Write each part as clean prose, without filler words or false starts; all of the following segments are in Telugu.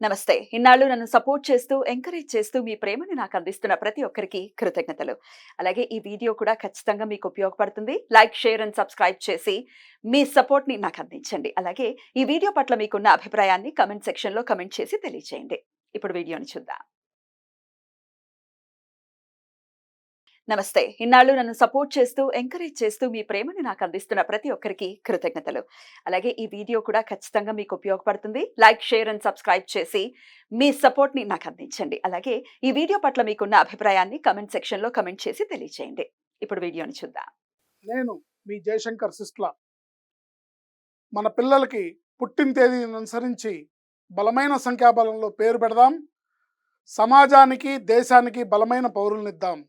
నమస్తే. ఇన్నాళ్ళు నన్ను సపోర్ట్ చేస్తూ, ఎంకరేజ్ చేస్తూ మీ ప్రేమని నాకు అందిస్తున్న ప్రతి ఒక్కరికి కృతజ్ఞతలు. అలాగే ఈ వీడియో కూడా ఖచ్చితంగా మీకు ఉపయోగపడుతుంది. లైక్, షేర్ అండ్ సబ్స్క్రైబ్ చేసి మీ సపోర్ట్‌ని నాకు అందించండి. అలాగే ఈ వీడియో పట్ల మీకున్న అభిప్రాయాన్ని కామెంట్ సెక్షన్‌లో కామెంట్ చేసి తెలియజేయండి. ఇప్పుడు వీడియోని చూద్దాం. నమస్తే. ఇన్నాళ్ళు నన్ను సపోర్ట్ చేస్తూ, ఎంకరేజ్ చేస్తూ మీ ప్రేమని నాకు అందిస్తున్న ప్రతి ఒక్కరికి కృతజ్ఞతలు. అలాగే ఈ వీడియో కూడా ఖచ్చితంగా మీకు ఉపయోగపడుతుంది. లైక్, షేర్ అండ్ సబ్స్క్రైబ్ చేసి మీ సపోర్ట్‌ని నాకు అందించండి. అలాగే ఈ వీడియో పట్ల మీకున్న అభిప్రాయాన్ని కామెంట్ సెక్షన్‌లో కామెంట్ చేసి తెలియజేయండి. ఇప్పుడు వీడియోని చూద్దాం. నేను మీ జయశంకర్ సిస్ట్ల. మన పిల్లలకి పుట్టిన తేదీని అనుసరించి బలమైన సంఖ్యాబలంలో పేరు పెడదాం. సమాజానికి దేశానికి బలమైన పౌరులనిద్దాం.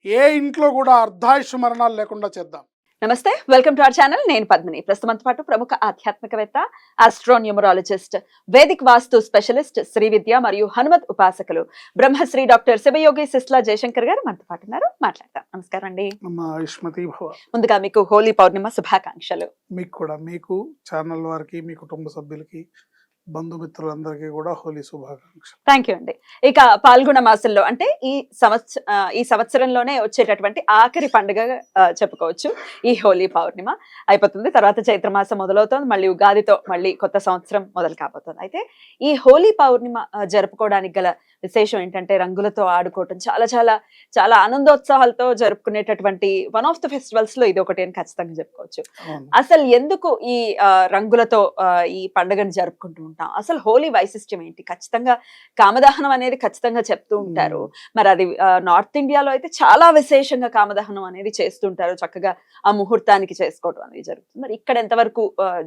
ఏ ఇంట్లో కూడా అర్ధాయుష్ మరణాలు లేకుండా చేద్దాం. నమస్తే. Welcome to our channel. నేను పద్మిని. ప్రస్తుతంతో పాటు ప్రముఖ ఆధ్యాత్మికవేత్త, ఆస్ట్రోన్యూమరాలజిస్ట్, వేదిక్ వాస్తు స్పెషలిస్ట్, శ్రీ విద్య మరియు హనుమత్ ఉపాసకులు బ్రహ్మశ్రీ డాక్టర్ శివయోగి సిస్లా జయశంకర్ గారు మనతో పాటు ఉన్నారు. మాట్లాడతాం. నమస్కారం అండి. ఆయుష్మతి భవ. ముందుగా మీకు హోలీ పౌర్ణిమ శుభాకాంక్షలు. మీకు కూడా, మీకు ఛానల్ వారికి, మీ కుటుంబ సభ్యులకి, బంధుమిత్రులందరికీ కూడా హోలీ శుభాకాంక్షలు. థ్యాంక్ యూ అండి. ఇక పాల్గొన మాసంలో అంటే ఈ సంవత్సరంలోనే వచ్చేటటువంటి ఆఖరి పండుగ చెప్పుకోవచ్చు ఈ హోలీ పౌర్ణిమ. అయిపోతుంది. తర్వాత చైత్ర మాసం మొదలవుతుంది. మళ్ళీ ఉగాదితో మళ్ళీ కొత్త సంవత్సరం మొదలు కాబోతుంది. అయితే ఈ హోలీ పౌర్ణిమ జరుపుకోవడానికి గల విశేషం ఏంటంటే రంగులతో ఆడుకోవటం. చాలా చాలా చాలా ఆనందోత్సాహాలతో జరుపుకునేటటువంటి వన్ ఆఫ్ ద ఫెస్టివల్స్ లో ఇది ఒకటి అని ఖచ్చితంగా చెప్పుకోవచ్చు. అసలు ఎందుకు ఈ రంగులతో ఈ పండుగను జరుపుకుంటూ ఉంటాం? అసలు హోలీ వైశిష్ట్యం ఏంటి? ఖచ్చితంగా కామదహనం అనేది ఖచ్చితంగా చెప్తూ ఉంటారు. మరి అది నార్త్ ఇండియాలో అయితే చాలా విశేషంగా కామదహనం అనేది చేస్తుంటారు. చక్కగా ఆ ముహూర్తానికి చేసుకోవడం అనేది జరుగుతుంది. మరి ఇక్కడ ఎంతవరకు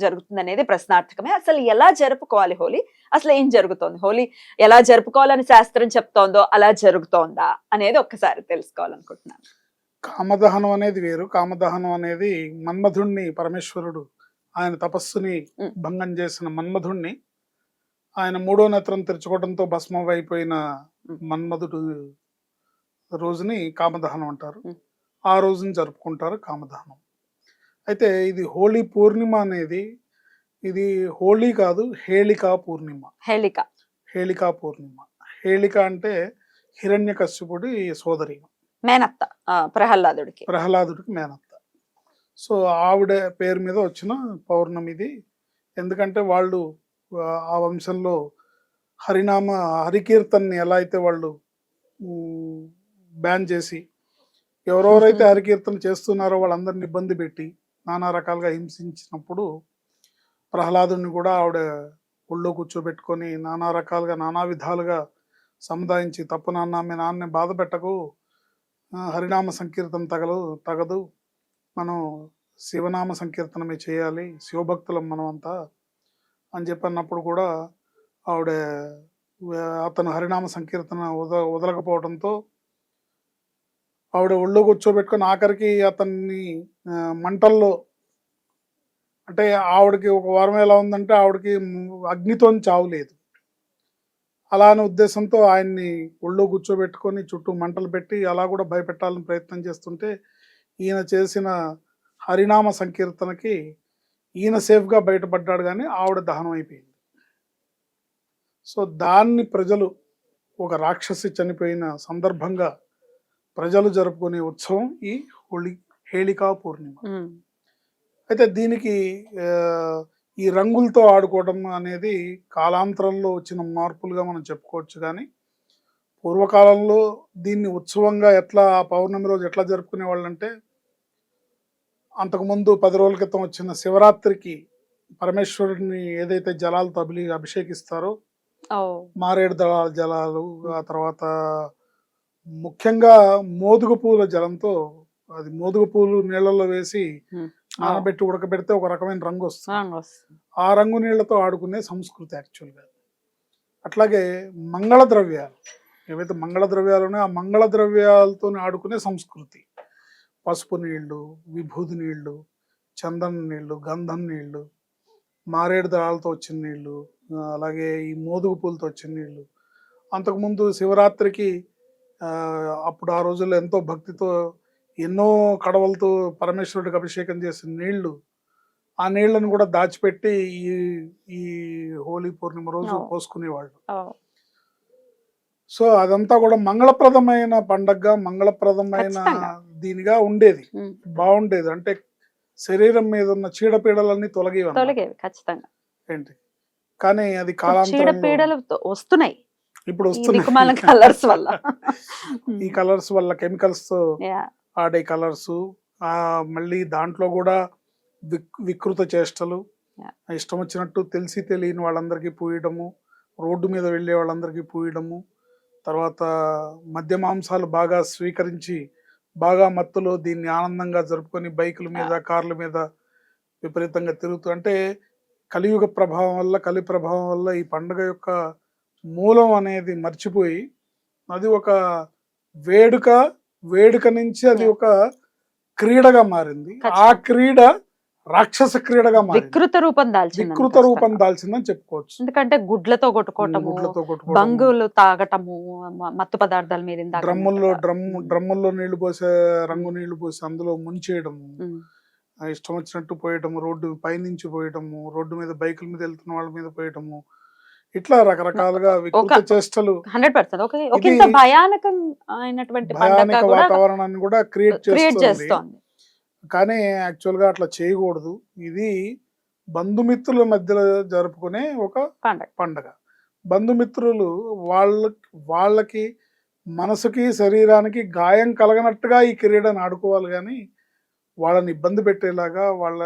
జరుగుతుంది అనేది ప్రశ్నార్థకమే. అసలు ఎలా జరుపుకోవాలి హోలీ? అసలు ఏం జరుగుతోంది? హోలీ ఎలా జరుపుకోవాలని శాస్త్రం చెప్తోందో అలా జరుగుతోందా అనేది ఒక్కసారి తెలుసుకోవాలనుకుంటున్నాను. కామదహనం అనేది వేరు. కామదహనం అనేది మన్మధుణ్ణి, పరమేశ్వరుడు ఆయన తపస్సుని భంగం చేసిన మన్మధుణ్ణి ఆయన మూడో నేత్రం తెరుచుకోవడంతో భస్మం అయిపోయిన మన్మధుడు రోజుని కామదహనం అంటారు. ఆ రోజుని జరుపుకుంటారు కామదహనం. అయితే ఇది హోలీ పూర్ణిమ అనేది, ఇది హోలీ కాదు, హేళికా పూర్ణిమ. హేళికా పూర్ణిమ. హేళిక అంటే హిరణ్యకశ్యపుడి సోదరి, మేనత్త, ప్రహ్లాదుడికి మేనత్త. సో ఆవిడ పేరు మీద వచ్చిన పౌర్ణమి ఇది. ఎందుకంటే వాళ్ళు ఆ వంశంలో హరికీర్తన్ని ఎలా అయితే వాళ్ళు బ్యాన్ చేసి ఎవరెవరైతే హరికీర్తన చేస్తున్నారో వాళ్ళందరిని ఇబ్బంది పెట్టి నానా రకాలుగా హింసించినప్పుడు ప్రహ్లాదుని కూడా ఆవిడ ఒళ్ళో కూర్చోబెట్టుకొని నానా రకాలుగా నానా విధాలుగా సముదాయించి, తప్పు నాన్న, మీ నాన్నని బాధ పెట్టకు, హరినామ సంకీర్తన తగదు, మనం శివనామ సంకీర్తనమే చేయాలి, శివభక్తులం మనం అంతా అని చెప్పన్నప్పుడు కూడా ఆవిడ అతను హరినామ సంకీర్తన వదలకపోవడంతో ఆవిడ ఒళ్ళో కూర్చోబెట్టుకొని ఆఖరికి అతన్ని మంటల్లో, అంటే ఆవిడకి ఒక వారం ఎలా ఉందంటే ఆవిడకి అగ్నితో చావు లేదు, అలా అనే ఉద్దేశంతో ఆయన్ని ఒళ్ళో కూర్చోబెట్టుకొని చుట్టూ మంటలు పెట్టి అలా కూడా భయపెట్టాలని ప్రయత్నం చేస్తుంటే ఈయన చేసిన హరినామ సంకీర్తనకి ఈయన సేఫ్గా బయటపడ్డాడు, కానీ ఆవిడ దహనం అయిపోయింది. సో దాన్ని ప్రజలు ఒక రాక్షసి చనిపోయిన సందర్భంగా ప్రజలు జరుపుకునే ఉత్సవం ఈ హేళికా పూర్ణిమ. అయితే దీనికి ఈ రంగులతో ఆడుకోవడం అనేది కాలాంతరంలో వచ్చిన మార్పులుగా మనం చెప్పుకోవచ్చు. కానీ పూర్వకాలంలో దీన్ని ఉత్సవంగా ఎట్లా, పౌర్ణమి రోజు ఎట్లా జరుపుకునే వాళ్ళంటే, అంతకుముందు 10 రోజుల క్రితం వచ్చిన శివరాత్రికి పరమేశ్వరుడిని ఏదైతే జలాలతో అభిషేకిస్తారో, మారేడు దళాల జలాలు, ఆ తర్వాత ముఖ్యంగా మోదుగ పూల జలంతో, అది మోదుగ పూలు నీళ్ళల్లో వేసి నానబెట్టి ఉడకబెడితే ఒక రకమైన రంగు వస్తుంది. ఆ రంగు నీళ్లతో ఆడుకునే సంస్కృతి యాక్చువల్గా. అట్లాగే మంగళ ద్రవ్యాలు, ఏవైతే మంగళ ద్రవ్యాలు ఉన్నాయో ఆ మంగళ ద్రవ్యాలతో ఆడుకునే సంస్కృతి. పసుపు నీళ్లు, విభూది నీళ్లు, చందన నీళ్లు, గంధం నీళ్లు, మారేడు దళాలతో వచ్చిన నీళ్లు, అలాగే ఈ మోదుగు పూలతో వచ్చిన నీళ్లు. అంతకుముందు శివరాత్రికి అప్పుడు ఆ రోజుల్లో ఎంతో భక్తితో ఎన్నో కడవలతో పరమేశ్వరుడికి అభిషేకం చేసిన నీళ్లు ఆ నీళ్లను కూడా దాచిపెట్టి ఈ ఈ హోలీ పూర్ణిమ రోజు ఓ. పోసుకునేవాళ్ళు. ఓ, సో అదంతా కూడా మంగళప్రదమైన పండగగా, మంగళప్రదమైన ఖచ్చితంగా. దీనిగా ఉండేది. ఉమ్, బాగుండేది. అంటే శరీరం మీద ఉన్న చీడపీడలన్నీ తొలగేవి అన్నమాట. తొలగేవి ఖచ్చితంగా. ఏంటి కానీ అది ఇప్పుడు కాలాంతరంలో చీడపీడలు వస్తున్నాయి ఇప్పుడు ఈ వస్తున్నాయి. దిక్కుమాల కలర్స్ వల్ల. ఈ కలర్స్ వల్ల, కెమికల్స్ తో యా, ఆడే కలర్స్, మళ్ళీ దాంట్లో కూడా వికృత చేష్టలు, Yeah. ఇష్టం వచ్చినట్టు తెలిసి తెలియని వాళ్ళందరికీ పూయడము, రోడ్డు మీద వెళ్ళే వాళ్ళందరికీ పూయడము, తర్వాత మద్య మాంసాలు బాగా స్వీకరించి బాగా మత్తులో దీన్ని ఆనందంగా జరుపుకొని బైకుల మీద, కార్ల మీద విపరీతంగా తిరుగుతూ, అంటే కలియుగ ప్రభావం వల్ల, కలి ప్రభావం వల్ల ఈ పండుగ యొక్క మూలం అనేది మర్చిపోయి అది ఒక వేడుక, వేడుక నుంచి అది Yeah. ఒక క్రీడగా మారింది. ఆ ఖచ్చితంగా. క్రీడ రాక్షస క్రీడగా మారింది, వికృత రూపం దాల్చింది వికృత రూపం దాల్చిందని చెప్పుకోవచ్చు. ఎందుకంటే గుడ్లతో కొట్టుకోవటము, గుడ్లతో కొట్టుకోవడం, బంగులు తాగటము, మత్తు పదార్థాల మీద ఇందాక డ్రమ్ముల్లో అన్నట్టుగా. డ్రమ్ముల్లో నీళ్లు పోసే, రంగు నీళ్లు పోసి అందులో ముంచేయడము, ఉమ్, ఇష్టం వచ్చినట్టు పోయటము, రోడ్డు పైనుంచి పోయటము, రోడ్డు మీద బైకుల మీద వెళ్తున్న వాళ్ళ మీద పోయటము, ఇట్లా రకరకాలుగా వికృత చేష్టలు 100% ఒక ఇది ఇంత భయానకం అయినటువంటి పండగ భయానక కూడా వాతావరణాన్ని కూడా క్రియేట్ క్రియేట్ చేస్తుంది. చేస్తోంది. కానీ యాక్చువల్గా అట్లా చేయకూడదు. ఇది బంధుమిత్రుల మధ్యలో జరుపుకునే ఒక పండగ. పండగ. బంధుమిత్రులు వాళ్ళకి మనసుకి, శరీరానికి గాయం కలగనట్టుగా ఈ క్రీడను ఆడుకోవాలి, కానీ వాళ్ళని ఇబ్బంది పెట్టేలాగా, వాళ్ళ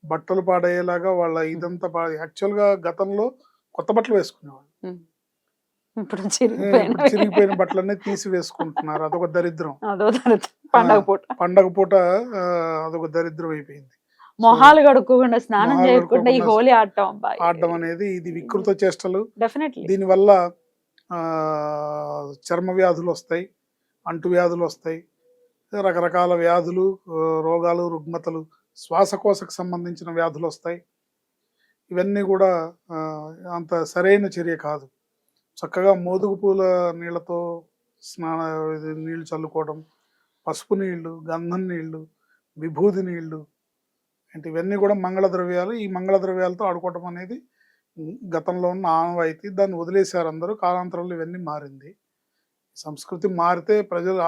బట్టలు పాడయ్యేలాగా, వాళ్ళ ఇదంతా యాక్చువల్గా గతంలో కొత్త బట్టలు వేసుకునేవాళ్ళు. ఉమ్. ఇప్పుడు ఇప్పుడు చిరిగిపోయిన బట్టలన్నీ తీసి వేసుకుంటున్నారు. అదొక దరిద్రం. అదో పండగ పూట పండగ పూట అదొక దరిద్రం అయిపోయింది. మొహాలు కడుక్కోకుండా, స్నానం మొహాలు చేయకుండా ఈ కడుక్కోకుండా హోలీ ఆడటం అబ్బాయి ఆడడం అనేది ఇది వికృత చేష్టలు. డెఫినెట్లీ. దీనివల్ల చర్మ వ్యాధులు వస్తాయి, అంటు వ్యాధులు వస్తాయి, రకరకాల వ్యాధులు, రోగాలు, రుగ్మతలు, శ్వాసకోశకు సంబంధించిన వ్యాధులు వస్తాయి. ఇవన్నీ కూడా అంత సరైన చర్య కాదు. చక్కగా మోదుగు పూల నీళ్ళతో నీళ్లు చల్లుకోవడం, పసుపు నీళ్లు, గంధం నీళ్లు, విభూది నీళ్లు, అంటే ఇవన్నీ కూడా మంగళ ద్రవ్యాలు. ఈ మంగళ ద్రవ్యాలతో ఆడుకోవటం అనేది గతంలో ఉన్న ఆనవాయితీ. దాన్ని వదిలేశారు అందరూ. కాలాంతరంలో ఇవన్నీ మారింది. సంస్కృతి మారితే ప్రజలు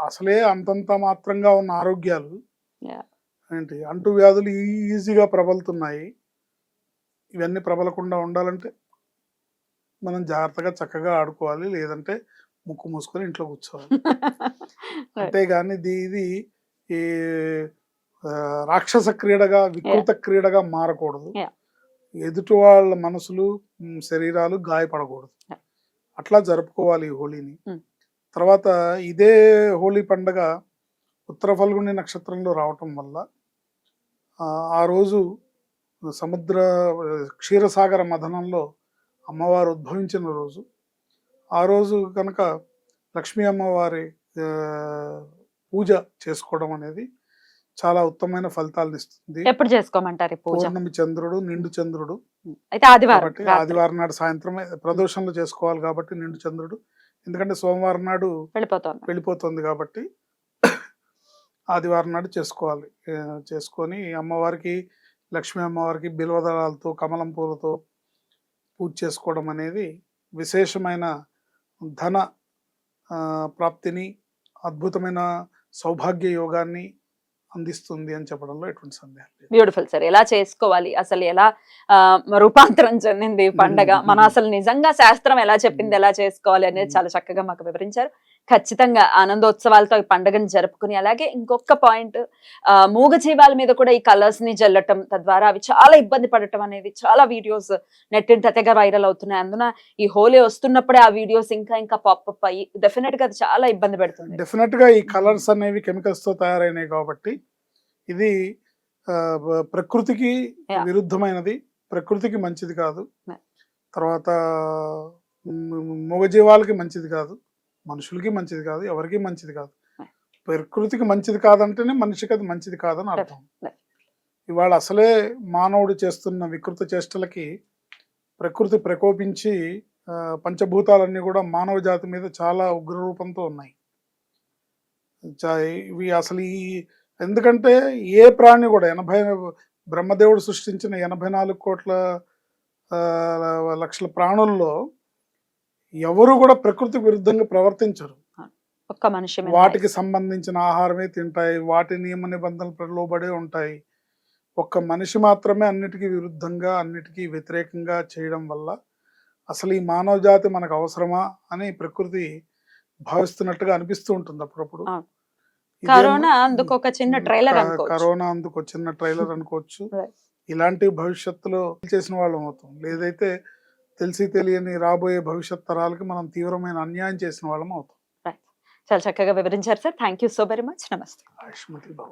అసలే అంతంత మాత్రంగా ఉన్న ఆరోగ్యాలు ఏంటి అంటు వ్యాధులు ఈజీగా ప్రబలుతున్నాయి. ఇవన్నీ ప్రబలకుండా ఉండాలంటే మనం జాగ్రత్తగా చక్కగా ఆడుకోవాలి, లేదంటే ముక్కు మూసుకొని ఇంట్లో కూర్చోవాలి. అంతేగాని ఇది ఈ రాక్షస క్రీడగా, వికృత క్రీడగా మారకూడదు. ఎదుటి వాళ్ళ మనసులు, శరీరాలు గాయపడకూడదు. అట్లా జరుపుకోవాలి ఈ హోలీని. తర్వాత ఇదే హోలీ పండుగ ఉత్తర ఫల్గుని నక్షత్రంలో రావటం వల్ల ఆ రోజు సముద్ర క్షీరసాగర మథనంలో అమ్మవారు ఉద్భవించిన రోజు. ఆ రోజు కనుక లక్ష్మీ అమ్మవారి పూజ చేసుకోవడం అనేది చాలా ఉత్తమమైన ఫలితాలను ఇస్తుంది. ఎప్పుడు చేసుకోమంటారు పూజ? పౌర్ణమి చంద్రుడు, నిండు చంద్రుడు అయితే ఆదివారం, ఆదివారం నాడు సాయంత్రం ప్రదోషంలో చేసుకోవాలి కాబట్టి నిండు చంద్రుడు. ఎందుకంటే సోమవారం నాడు వెళ్ళిపోతుంది కాబట్టి ఆదివారం నాడు చేసుకోవాలి. చేసుకొని అమ్మవారికి, లక్ష్మీ అమ్మవారికి బిల్వదళాలతో, కమలం పూలతో పూజ చేసుకోవడం అనేది విశేషమైన ధన ప్రాప్తిని, అద్భుతమైన సౌభాగ్య యోగాన్ని అందిస్తుంది అని చెప్పడంలో ఎటువంటి సందేహం లేదు. Beautiful sir. ఎలా చేసుకోవాలి, అసలు ఎలా రూపాంతరం చెందింది పండగ, మన అసలు నిజంగా శాస్త్రం ఎలా చెప్పింది, ఎలా చేసుకోవాలి అనేది చాలా చక్కగా మాకు వివరించారు. ఖచ్చితంగా ఆనందోత్సవాలతో ఈ పండుగను జరుపుకుని, అలాగే ఇంకొక పాయింట్, మూగజీవాల మీద కూడా ఈ కలర్స్ ని జల్లటం, తద్వారా అవి చాలా ఇబ్బంది పడటం అనేది చాలా వీడియోస్ నెట్టింట తెగ వైరల్ అవుతున్నాయి. అందున ఈ హోలీ వస్తున్నప్పుడే ఆ వీడియోస్ ఇంకా పాపప్ అయ్యి డెఫినెట్ గా అది చాలా ఇబ్బంది పెడుతుంది. డెఫినెట్ గా ఈ కలర్స్ అనేవి కెమికల్స్ తో తయారైనవి కాబట్టి ఇది ప్రకృతికి విరుద్ధమైనది, ప్రకృతికి మంచిది కాదు. తర్వాత మూగజీవాలకి మంచిది కాదు, మనుషులకి మంచిది కాదు, ఎవరికి మంచిది కాదు. ప్రకృతికి మంచిది కాదంటేనే మనిషికి అది మంచిది కాదని అర్థం. ఇవాళ అసలే మానవుడు చేస్తున్న వికృత చేష్టలకి ప్రకృతి ప్రకోపించి పంచభూతాలన్నీ కూడా మానవ జాతి మీద చాలా ఉగ్ర రూపంతో ఉన్నాయి. ఇవి అసలు ఎందుకంటే ఏ ప్రాణి కూడా బ్రహ్మదేవుడు సృష్టించిన 84 కోట్ల లక్షల ప్రాణుల్లో ఎవరు కూడా ప్రకృతికి విరుద్ధంగా ప్రవర్తించరు. ఒక్క మనిషి మీద వాటికి సంబంధించిన ఆహారమే తింటాయి, వాటి నియమ నిబంధనలు లోబడే ఉంటాయి. ఒక్క మనిషి మాత్రమే అన్నిటికీ విరుద్ధంగా, అన్నిటికీ వ్యతిరేకంగా చేయడం వల్ల అసలు ఈ మానవ జాతి మనకు అవసరమా అని ప్రకృతి భావిస్తున్నట్టుగా అనిపిస్తూ ఉంటుంది అప్పుడప్పుడు. అవును. ఇదేమో కరోనా అందుకు ఒక చిన్న ట్రైలర్ అనుకోవచ్చు. కరోనా అందుకు ఒక చిన్న ట్రైలర్ అనుకోవచ్చు. Right. ఇలాంటి భవిష్యత్తులో చేసిన వాళ్ళం అవుతాం, లేదైతే తెలిసి తెలియని రాబోయే భవిష్యత్ తరాలకి మనం తీవ్రమైన అన్యాయం చేసిన వాళ్ళం అవుతాం. చాలా చక్కగా వివరించారు sir. Thank you so very much. నమస్తే. ఆయుష్మతి భవ.